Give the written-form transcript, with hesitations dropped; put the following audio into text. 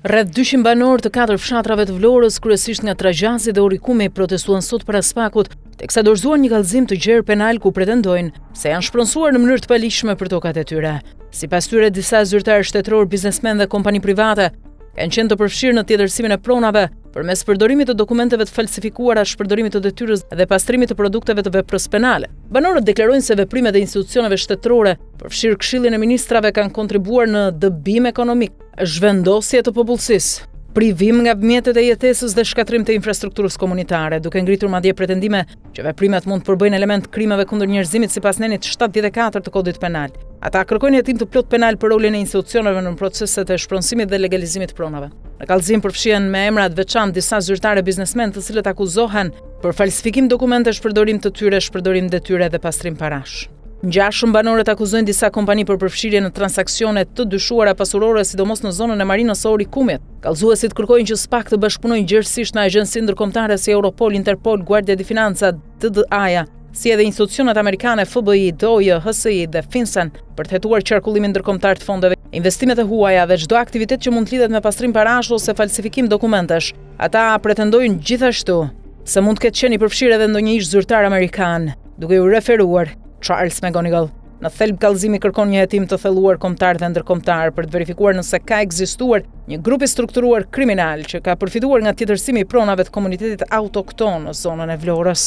Rreth 200 banor të 4 fshatrave të Vlorës, kryesisht nga Trajasi dhe Orikumi, protestuan sot para Spakut, teksa dorëzuan një kallëzim të gjerë penal ku pretendojnë se janë shpronësuar në mënyrë të palishme për tokat e tyre. Sipas tyre, disa zyrtarë shtetëror, biznesmen dhe kompani private kanë qenë të përfshirë në tjetërsimin e pronave përmes përdorimit të dokumenteve të falsifikuara, shpërdorimit të detyrës dhe pastrimit të produkteve të veprës penale. Banorët deklarojnë se veprimet e institucioneve shtetërore, përfshirë Këshillin e Ministrave, kanë kontribuar në dëbim ekonomik, zhvendosje të popullsisë, privim nga mjetet e jetesës dhe shkatrim të infrastrukturës komunitare, duke ngritur madje pretendime që veprimet mund të përbëjnë element krimeve kundër njerëzimit sipas nenit 74 të kodit penal. Ata kërkojnë hetim të plot penal për rolin e institucioneve në proceset e shpronësimit dhe legalizimit të pronave. Në kallëzim përfshihen me emra të veçantë disa zyrtarë biznesmen të cilët akuzohen për falsifikim dokumentesh, shpërdorim të tyre, shpërdorim detyre dhe pastrim parash. Ngjashëm banorët akuzojnë disa kompani për përfshirje në transaksione të dyshuara pasurore, sidomos në zonën e marinës së Orikumit. Kallëzuesit kërkojnë që SPAK të bashkëpunojnë gjerësisht në agjenci ndërkombëtare si Europol, Interpol, Guardia di Finanza, DDA-ja, si edhe institucionet amerikane FBI, DOJ, HSI dhe FinCEN për të hetuar qarkullimin ndërkombëtar të fondeve, investimet e huaja dhe çdo aktivitet që mund të lidhet me pastrim parash ose falsifikim dokumentesh. Ata pretendojnë gjithashtu se mund të ketë qenë i përfshirë edhe ndonjë ish zyrtar amerikan, duke u referuar Charles McGonigal. Në thelb, kallëzimi kërkon një hetim të thelluar kombëtar dhe ndërkombëtar për të verifikuar nëse ka ekzistuar një grup i strukturuar kriminal që ka përfituar nga tjetërsimi i pronave të komunitetit autokton në zonën e Vlorës.